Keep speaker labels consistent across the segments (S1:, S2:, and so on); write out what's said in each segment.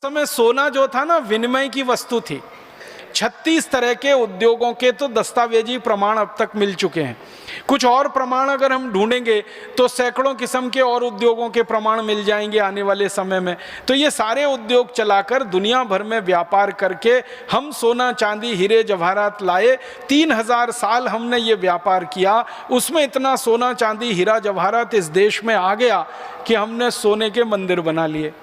S1: समय सोना जो था ना, विनिमय की वस्तु थी। 36 तरह के उद्योगों के तो दस्तावेजी प्रमाण अब तक मिल चुके हैं। कुछ और प्रमाण अगर हम ढूंढेंगे तो सैकड़ों किस्म के और उद्योगों के प्रमाण मिल जाएंगे आने वाले समय में। तो ये सारे उद्योग चलाकर दुनिया भर में व्यापार करके हम सोना चांदी हीरे जवाहरात लाए। 3000 साल हमने ये व्यापार किया, उसमें इतना सोना चांदी हीरा जवाहरात इस देश में आ गया कि हमने सोने के मंदिर बना लिए।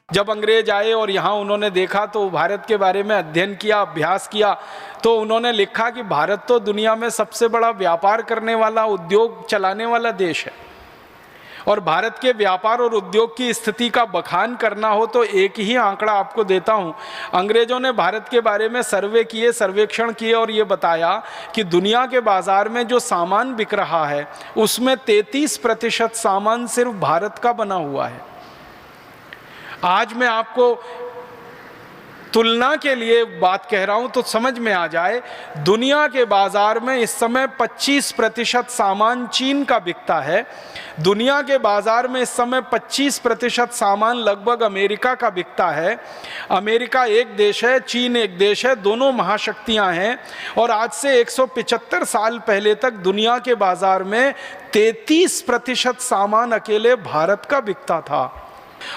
S1: जब अंग्रेज आए और यहाँ उन्होंने देखा तो भारत के बारे में अध्ययन किया, अभ्यास किया, तो उन्होंने लिखा कि भारत तो दुनिया में सबसे बड़ा व्यापार करने वाला, उद्योग चलाने वाला देश है। और भारत के व्यापार और उद्योग की स्थिति का बखान करना हो तो एक ही आंकड़ा आपको देता हूँ। अंग्रेजों ने भारत के बारे में सर्वे किए, सर्वेक्षण किए और ये बताया कि दुनिया के बाजार में जो सामान बिक रहा है उसमें 33% सामान सिर्फ भारत का बना हुआ है। आज मैं आपको तुलना के लिए बात कह रहा हूं तो समझ में आ जाए, दुनिया के बाजार में इस समय 25% सामान चीन का बिकता है। दुनिया के बाजार में इस समय 25% सामान लगभग अमेरिका का बिकता है। अमेरिका एक देश है, चीन एक देश है, दोनों महाशक्तियां हैं। और आज से 175 साल पहले तक दुनिया के बाजार में 33% सामान अकेले भारत का बिकता था।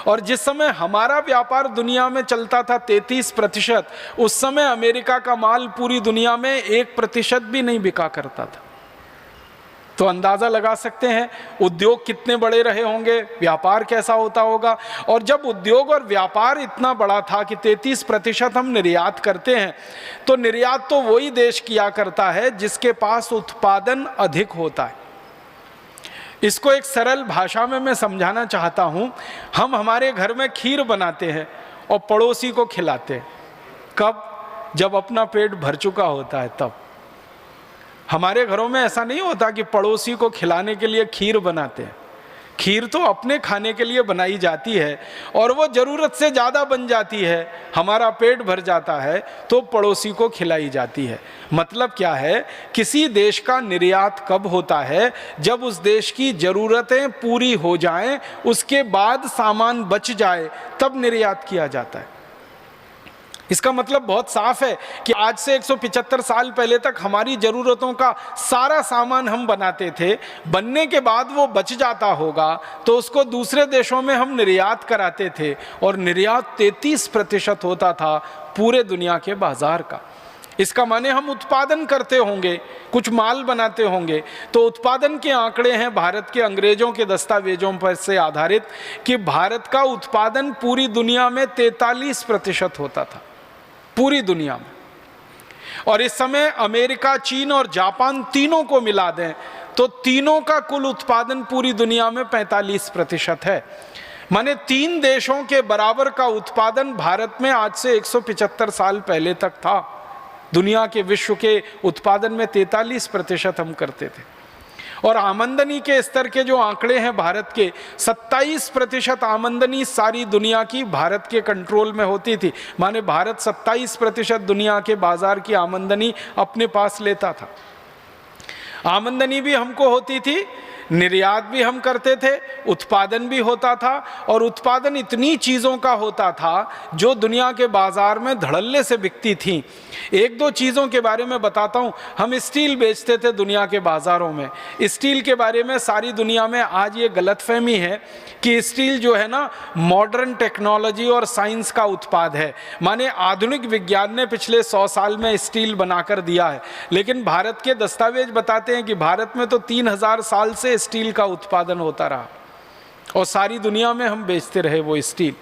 S1: और जिस समय हमारा व्यापार दुनिया में चलता था 33%, उस समय अमेरिका का माल पूरी दुनिया में 1% भी नहीं बिका करता था। तो अंदाजा लगा सकते हैं उद्योग कितने बड़े रहे होंगे, व्यापार कैसा होता होगा। और जब उद्योग और व्यापार इतना बड़ा था कि 33% हम निर्यात करते हैं, तो निर्यात तो वही देश किया करता है जिसके पास उत्पादन अधिक होता है। इसको एक सरल भाषा में मैं समझाना चाहता हूँ। हम हमारे घर में खीर बनाते हैं और पड़ोसी को खिलाते हैं। कब? जब अपना पेट भर चुका होता है तब। हमारे घरों में ऐसा नहीं होता कि पड़ोसी को खिलाने के लिए खीर बनाते हैं। खीर तो अपने खाने के लिए बनाई जाती है और वो ज़रूरत से ज़्यादा बन जाती है, हमारा पेट भर जाता है तो पड़ोसी को खिलाई जाती है। मतलब क्या है, किसी देश का निर्यात कब होता है? जब उस देश की ज़रूरतें पूरी हो जाएं, उसके बाद सामान बच जाए, तब निर्यात किया जाता है। इसका मतलब बहुत साफ है कि आज से 175 साल पहले तक हमारी ज़रूरतों का सारा सामान हम बनाते थे। बनने के बाद वो बच जाता होगा तो उसको दूसरे देशों में हम निर्यात कराते थे और निर्यात 33% होता था पूरे दुनिया के बाजार का। इसका माने हम उत्पादन करते होंगे, कुछ माल बनाते होंगे। तो उत्पादन के आंकड़े हैं भारत के अंग्रेजों के दस्तावेजों पर से आधारित कि भारत का उत्पादन पूरी दुनिया में 43% होता था, पूरी दुनिया में। और इस समय अमेरिका, चीन और जापान तीनों को मिला दें तो तीनों का कुल उत्पादन पूरी दुनिया में 45% है। माने 3 देशों के बराबर का उत्पादन भारत में आज से 175 साल पहले तक था। दुनिया के विश्व के उत्पादन में 43% हम करते थे। और आमदनी के स्तर के जो आंकड़े हैं भारत के, 27% आमदनी सारी दुनिया की भारत के कंट्रोल में होती थी। माने भारत 27% दुनिया के बाजार की आमदनी अपने पास लेता था। आमदनी भी हमको होती थी, निर्यात भी हम करते थे, उत्पादन भी होता था। और उत्पादन इतनी चीज़ों का होता था जो दुनिया के बाजार में धड़ल्ले से बिकती थी। 1-2 चीज़ों के बारे में बताता हूँ। हम स्टील बेचते थे दुनिया के बाज़ारों में। स्टील के बारे में सारी दुनिया में आज ये गलतफहमी है कि स्टील जो है ना, मॉडर्न टेक्नोलॉजी और साइंस का उत्पाद है। माने आधुनिक विज्ञान ने पिछले 100 साल में स्टील बनाकर दिया है। लेकिन भारत के दस्तावेज बताते हैं कि भारत में तो 3000 साल से स्टील का उत्पादन होता रहा और सारी दुनिया में हम बेचते रहे वो स्टील।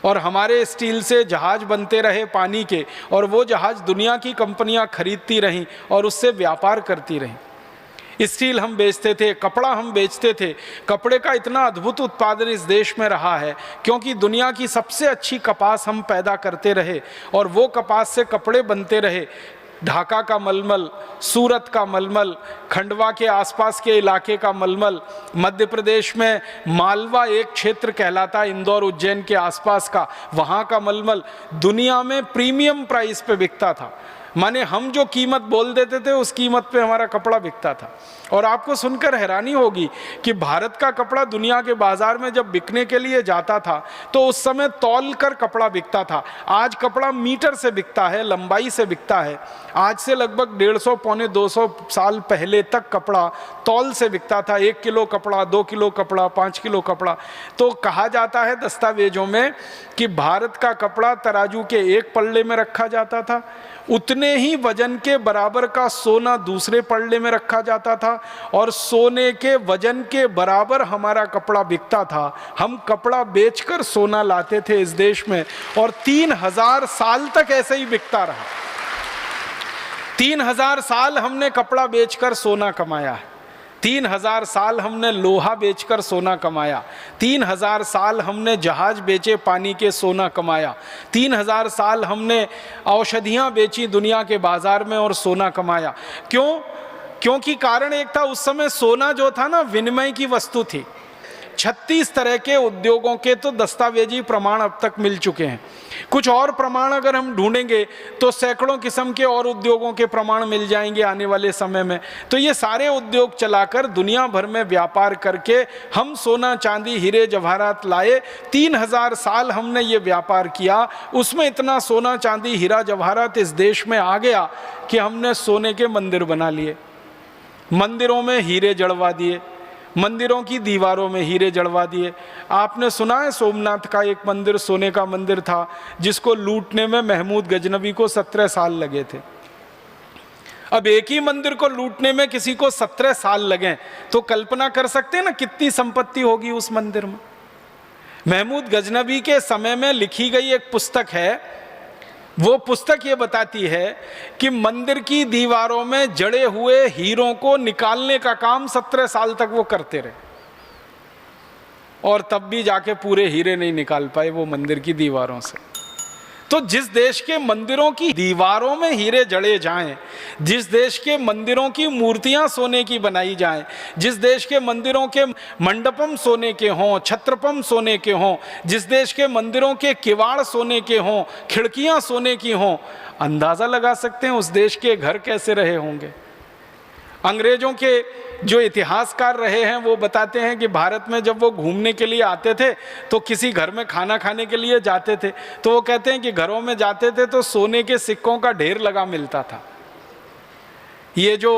S1: और हमारे स्टील से जहाज बनते रहे पानी के, और वो जहाज दुनिया की कंपनियां खरीदती रहीं और उससे व्यापार करती रहीं। स्टील हम बेचते थे, कपड़ा हम बेचते थे। कपड़े का इतना अद्भुत उत्पादन इस देश में रहा है क्योंकि दुनिया की सबसे अच्छी कपास हम पैदा करते रहे और वो कपास से कपड़े बनते रहे। ढाका का मलमल, सूरत का मलमल, खंडवा के आसपास के इलाके का मलमल, मध्य प्रदेश में मालवा एक क्षेत्र कहलाता है इंदौर उज्जैन के आसपास का, वहाँ का मलमल दुनिया में प्रीमियम प्राइस पे बिकता था। माने हम जो कीमत बोल देते थे उस कीमत पे हमारा कपड़ा बिकता था। और आपको सुनकर हैरानी होगी कि भारत का कपड़ा दुनिया के बाजार में जब बिकने के लिए जाता था तो उस समय तौल कर कपड़ा बिकता था। आज कपड़ा मीटर से बिकता है, लंबाई से बिकता है। आज से लगभग 150 पौने 200 साल पहले तक कपड़ा तौल से बिकता था। 1 किलो कपड़ा, 2 किलो कपड़ा, 5 किलो कपड़ा। तो कहा जाता है दस्तावेजों में कि भारत का कपड़ा तराजू के एक पल्ले में रखा जाता था, उतने ही वजन के बराबर का सोना दूसरे पल्ले में रखा जाता था और सोने के वजन के बराबर हमारा कपड़ा बिकता था। हम कपड़ा बेचकर सोना लाते थे इस देश में और 3000 साल तक ऐसे ही बिकता रहा। 3000 साल हमने कपड़ा बेचकर सोना कमाया है। 3000 साल हमने लोहा बेचकर सोना कमाया। 3000 साल हमने जहाज बेचे पानी के सोना कमाया। 3000 साल हमने औषधियाँ बेची दुनिया के बाजार में और सोना कमाया। क्यों? क्योंकि कारण एक था, उस समय सोना जो था ना विनिमय की वस्तु थी। 36 तरह के उद्योगों के तो दस्तावेजी प्रमाण अब तक मिल चुके हैं। कुछ और प्रमाण अगर हम ढूंढेंगे तो सैकड़ों किस्म के और उद्योगों के प्रमाण मिल जाएंगे आने वाले समय में। तो ये सारे उद्योग चलाकर दुनिया भर में व्यापार करके हम सोना चांदी हीरे जवाहरात लाए। 3000 साल हमने ये व्यापार किया, उसमें इतना सोना चांदी हीरा जवाहरात इस देश में आ गया कि हमने सोने के मंदिर बना लिए, मंदिरों में हीरे जड़वा दिए, मंदिरों की दीवारों में हीरे जड़वा दिए। आपने सुना है सोमनाथ का एक मंदिर सोने का मंदिर था जिसको लूटने में महमूद गजनवी को 17 साल लगे थे। अब एक ही मंदिर को लूटने में किसी को 17 साल लगे तो कल्पना कर सकते हैं ना कितनी संपत्ति होगी उस मंदिर में। महमूद गजनवी के समय में लिखी गई एक पुस्तक है, वो पुस्तक ये बताती है कि मंदिर की दीवारों में जड़े हुए हीरों को निकालने का काम 17 साल तक वो करते रहे और तब भी जाके पूरे हीरे नहीं निकाल पाए वो मंदिर की दीवारों से। तो जिस देश के मंदिरों की दीवारों में हीरे जड़े जाएं, जिस देश के मंदिरों की मूर्तियां सोने की बनाई जाएं, जिस देश के मंदिरों के मंडपम सोने के हों, छत्रपम सोने के हों, जिस देश के मंदिरों के किवाड़ सोने के हों, खिड़कियां सोने की हों, अंदाज़ा लगा सकते हैं उस देश के घर कैसे रहे होंगे। अंग्रेजों के जो इतिहासकार रहे हैं वो बताते हैं कि भारत में जब वो घूमने के लिए आते थे तो किसी घर में खाना खाने के लिए जाते थे तो वो कहते हैं कि घरों में जाते थे तो सोने के सिक्कों का ढेर लगा मिलता था। ये जो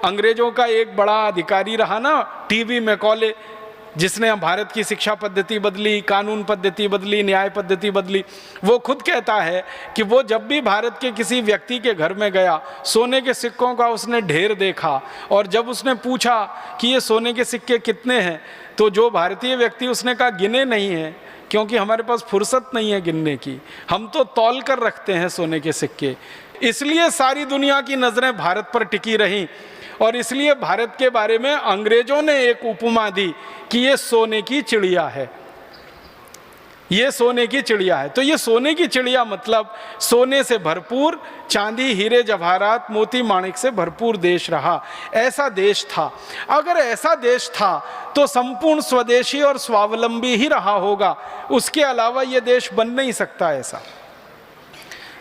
S1: अंग्रेजों का एक बड़ा अधिकारी रहा ना टीबी मैकॉले, जिसने भारत की शिक्षा पद्धति बदली, कानून पद्धति बदली, न्याय पद्धति बदली, वो खुद कहता है कि वो जब भी भारत के किसी व्यक्ति के घर में गया सोने के सिक्कों का उसने ढेर देखा और जब उसने पूछा कि ये सोने के सिक्के कितने हैं तो जो भारतीय व्यक्ति उसने कहा गिने नहीं हैं क्योंकि हमारे पास फुर्सत नहीं है गिनने की, हम तो तौल कर रखते हैं सोने के सिक्के। इसलिए सारी दुनिया की नज़रें भारत पर टिकी रहीं और इसलिए भारत के बारे में अंग्रेजों ने एक उपमा दी कि ये सोने की चिड़िया है, ये सोने की चिड़िया है। तो ये सोने की चिड़िया मतलब सोने से भरपूर, चांदी हीरे जवाहरात मोती माणिक से भरपूर देश रहा। ऐसा देश था। अगर ऐसा देश था तो संपूर्ण स्वदेशी और स्वावलंबी ही रहा होगा, उसके अलावा ये देश बन नहीं सकता ऐसा।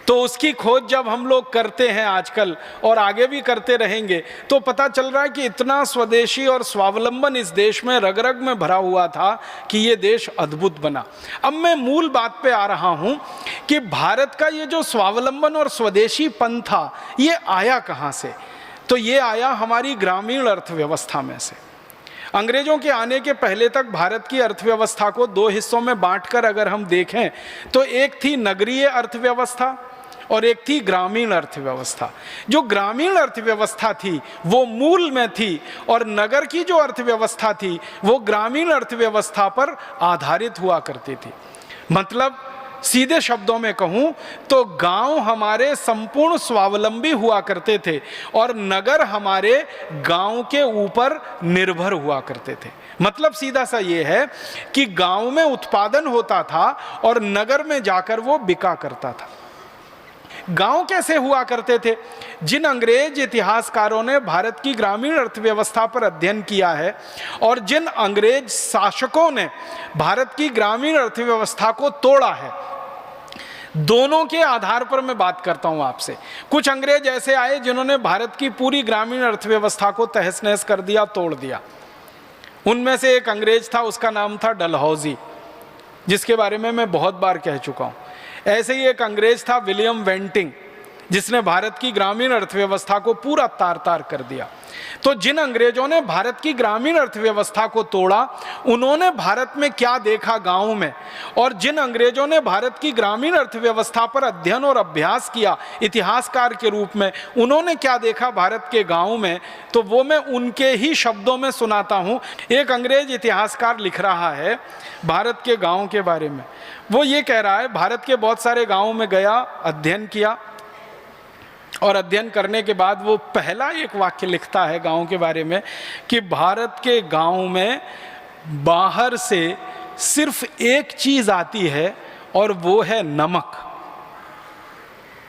S1: तो उसकी खोज जब हम लोग करते हैं आजकल और आगे भी करते रहेंगे तो पता चल रहा है कि इतना स्वदेशी और स्वावलंबन इस देश में रग रग में भरा हुआ था कि ये देश अद्भुत बना। अब मैं मूल बात पे आ रहा हूँ कि भारत का ये जो स्वावलंबन और स्वदेशीपन था ये आया कहाँ से? तो ये आया हमारी ग्रामीण अर्थव्यवस्था में से। अंग्रेजों के आने के पहले तक भारत की अर्थव्यवस्था को 2 हिस्सों में बांटकर अगर हम देखें तो एक थी नगरीय अर्थव्यवस्था और एक थी ग्रामीण अर्थव्यवस्था। जो ग्रामीण अर्थव्यवस्था थी वो मूल में थी और नगर की जो अर्थव्यवस्था थी वो ग्रामीण अर्थव्यवस्था पर आधारित हुआ करती थी। मतलब सीधे शब्दों में कहूं तो गांव हमारे संपूर्ण स्वावलंबी हुआ करते थे और नगर हमारे गांव के ऊपर निर्भर हुआ करते थे। मतलब सीधा सा ये है कि गांव में उत्पादन होता था और नगर में जाकर वो बिका करता था। गांव कैसे हुआ करते थे? जिन अंग्रेज इतिहासकारों ने भारत की ग्रामीण अर्थव्यवस्था पर अध्ययन किया है और जिन अंग्रेज शासकों ने भारत की ग्रामीण अर्थव्यवस्था को तोड़ा है, दोनों के आधार पर मैं बात करता हूं आपसे। कुछ अंग्रेज ऐसे आए जिन्होंने भारत की पूरी ग्रामीण अर्थव्यवस्था को तहस नहस कर दिया, तोड़ दिया। उनमें से एक अंग्रेज था, उसका नाम था डलहौजी, जिसके बारे में मैं बहुत बार कह चुका हूं। ऐसे ही एक अंग्रेज था विलियम वेंटिंग, जिसने भारत की ग्रामीण अर्थव्यवस्था को पूरा तार तार कर दिया। तो जिन अंग्रेजों ने भारत की ग्रामीण अर्थव्यवस्था को तोड़ा, उन्होंने भारत में क्या देखा गांव में, और जिन अंग्रेजों ने भारत की ग्रामीण अर्थव्यवस्था पर अध्ययन और अभ्यास किया इतिहासकार के रूप में, उन्होंने क्या देखा भारत के गांव में, तो वो मैं उनके ही शब्दों में सुनाता हूं। एक अंग्रेज इतिहासकार लिख रहा है भारत के गांव के बारे में। वो ये कह रहा है, भारत के बहुत सारे गांवों में गया, अध्ययन किया, और अध्ययन करने के बाद वो पहला एक वाक्य लिखता है गांव के बारे में कि भारत के गांव में बाहर से सिर्फ एक चीज आती है और वो है नमक।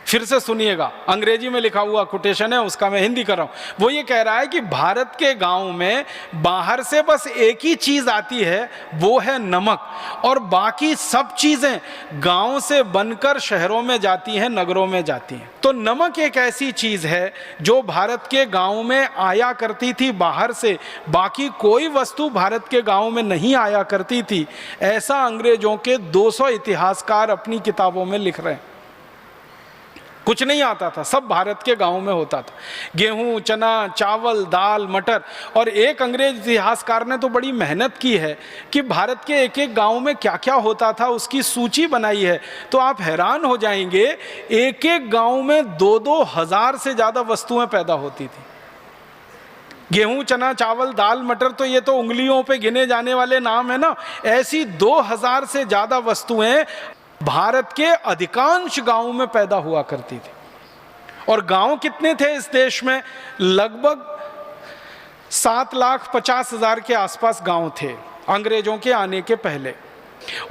S1: फिर से सुनिएगा, अंग्रेजी में लिखा हुआ कोटेशन है, उसका मैं हिंदी कर रहा हूं। वो ये कह रहा है कि भारत के गांव में बाहर से बस एक ही चीज आती है, वो है नमक, और बाकी सब चीजें गांव से बनकर शहरों में जाती हैं, नगरों में जाती हैं। तो नमक एक ऐसी चीज है जो भारत के गांव में आया करती थी बाहर से, बाकी कोई वस्तु भारत के गांव में नहीं आया करती थी। ऐसा अंग्रेजों के 200 इतिहासकार अपनी किताबों में लिख रहे हैं। कुछ नहीं आता था, सब भारत के गांव में होता था। गेहूं, चना, चावल, दाल, मटर। और एक अंग्रेज इतिहासकार ने तो बड़ी मेहनत की है कि भारत के एक एक गांव में क्या क्या होता था उसकी सूची बनाई है। तो आप हैरान हो जाएंगे, एक एक गांव में 2-2 हजार से ज्यादा वस्तुएं पैदा होती थी। गेहूं, चना, चावल, दाल, मटर, तो ये तो उंगलियों पे गिने जाने वाले नाम है ना। ऐसी 2000 से ज्यादा वस्तुएं भारत के अधिकांश गांवों में पैदा हुआ करती थी। और गांव कितने थे इस देश में? लगभग 7,50,000 के आसपास गांव थे अंग्रेजों के आने के पहले।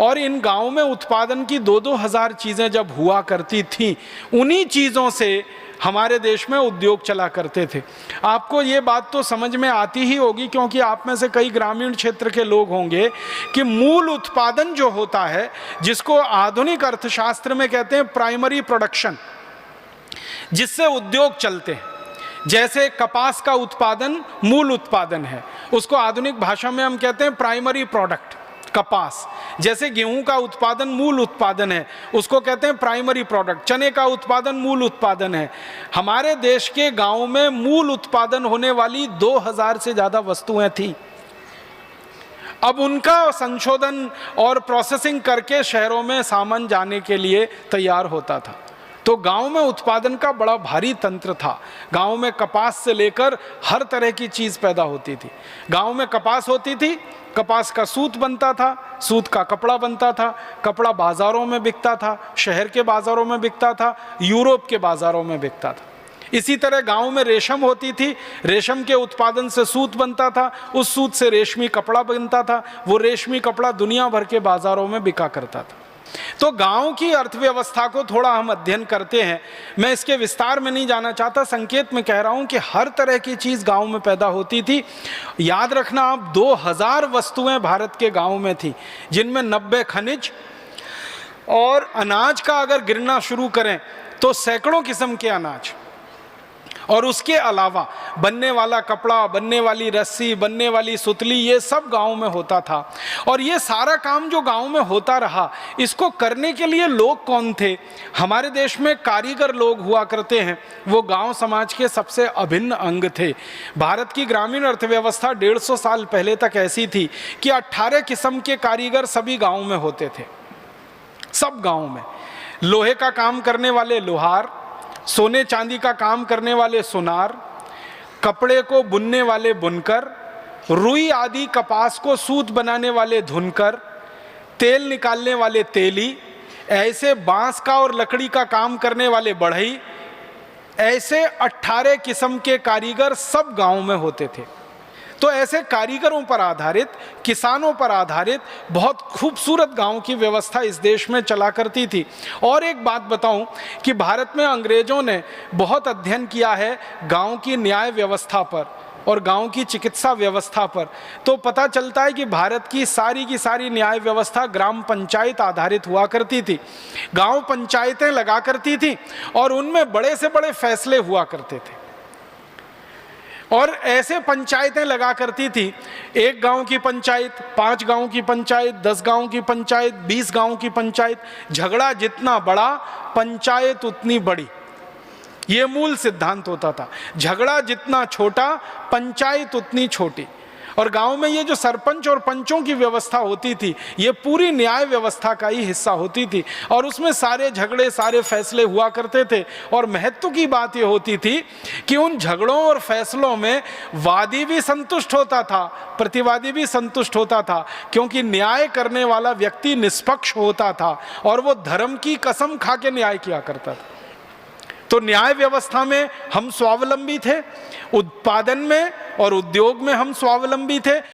S1: और इन गांवों में उत्पादन की 2-2 हजार चीजें जब हुआ करती थी, उन्हीं चीजों से हमारे देश में उद्योग चला करते थे। आपको ये बात तो समझ में आती ही होगी, क्योंकि आप में से कई ग्रामीण क्षेत्र के लोग होंगे, कि मूल उत्पादन जो होता है, जिसको आधुनिक अर्थशास्त्र में कहते हैं प्राइमरी प्रोडक्शन, जिससे उद्योग चलते हैं, जैसे कपास का उत्पादन मूल उत्पादन है, उसको आधुनिक भाषा में हम कहते हैं प्राइमरी प्रोडक्ट, कपास। जैसे गेहूं का उत्पादन मूल उत्पादन है, उसको कहते हैं प्राइमरी प्रोडक्ट। चने का उत्पादन मूल उत्पादन है। हमारे देश के गांव में मूल उत्पादन होने वाली 2000 से ज्यादा वस्तुएं थी। अब उनका संशोधन और प्रोसेसिंग करके शहरों में सामान जाने के लिए तैयार होता था। तो गांव में उत्पादन का बड़ा भारी तंत्र था। गांव में कपास से लेकर हर तरह की चीज पैदा होती थी। गांव में कपास होती थी, कपास का सूत बनता था, सूत का कपड़ा बनता था, कपड़ा बाजारों में बिकता था, शहर के बाजारों में बिकता था, यूरोप के बाजारों में बिकता था। इसी तरह गांव में रेशम होती थी, रेशम के उत्पादन से सूत बनता था, उस सूत से रेशमी कपड़ा बनता था, वो रेशमी कपड़ा दुनिया भर के बाजारों में बिका करता था। तो गांव की अर्थव्यवस्था को थोड़ा हम अध्ययन करते हैं। मैं इसके विस्तार में नहीं जाना चाहता, संकेत में कह रहा हूं कि हर तरह की चीज गांव में पैदा होती थी। याद रखना आप, 2000 वस्तुएं भारत के गांव में थी, जिनमें 90 खनिज और अनाज का अगर गिनना शुरू करें तो सैकड़ों किस्म के अनाज, और उसके अलावा बनने वाला कपड़ा, बनने वाली रस्सी, बनने वाली सुतली, ये सब गांव में होता था। और ये सारा काम जो गांव में होता रहा, इसको करने के लिए लोग कौन थे? हमारे देश में कारीगर लोग हुआ करते हैं, वो गांव समाज के सबसे अभिन्न अंग थे। भारत की ग्रामीण अर्थव्यवस्था 150 साल पहले तक ऐसी थी कि 18 किस्म के कारीगर सभी गाँव में होते थे। सब गाँव में लोहे का काम करने वाले लोहार, सोने चांदी का काम करने वाले सुनार, कपड़े को बुनने वाले बुनकर, रुई आदि कपास को सूत बनाने वाले धुनकर, तेल निकालने वाले तेली, ऐसे बांस का और लकड़ी का काम करने वाले बढ़ई, ऐसे 18 किस्म के कारीगर सब गांव में होते थे। तो ऐसे कारीगरों पर आधारित, किसानों पर आधारित बहुत खूबसूरत गांव की व्यवस्था इस देश में चला करती थी। और एक बात बताऊं कि भारत में अंग्रेजों ने बहुत अध्ययन किया है गांव की न्याय व्यवस्था पर और गांव की चिकित्सा व्यवस्था पर। तो पता चलता है कि भारत की सारी न्याय व्यवस्था ग्राम पंचायत आधारित हुआ करती थी। गांव पंचायतें लगा करती थी और उनमें बड़े से बड़े फैसले हुआ करते थे। और ऐसे पंचायतें लगा करती थी, एक गांव की पंचायत, 5 गांव की पंचायत, 10 गांव की पंचायत, 20 गांव की पंचायत। झगड़ा जितना बड़ा, पंचायत उतनी बड़ी, ये मूल सिद्धांत होता था। झगड़ा जितना छोटा, पंचायत उतनी छोटी। और गांव में ये जो सरपंच और पंचों की व्यवस्था होती थी, ये पूरी न्याय व्यवस्था का ही हिस्सा होती थी और उसमें सारे झगड़े, सारे फैसले हुआ करते थे। और महत्व की बात ये होती थी कि उन झगड़ों और फैसलों में वादी भी संतुष्ट होता था, प्रतिवादी भी संतुष्ट होता था, क्योंकि न्याय करने वाला व्यक्ति निष्पक्ष होता था और वो धर्म की कसम खा के न्याय किया करता था। तो न्याय व्यवस्था में हम स्वावलंबी थे, उत्पादन में और उद्योग में हम स्वावलंबी थे।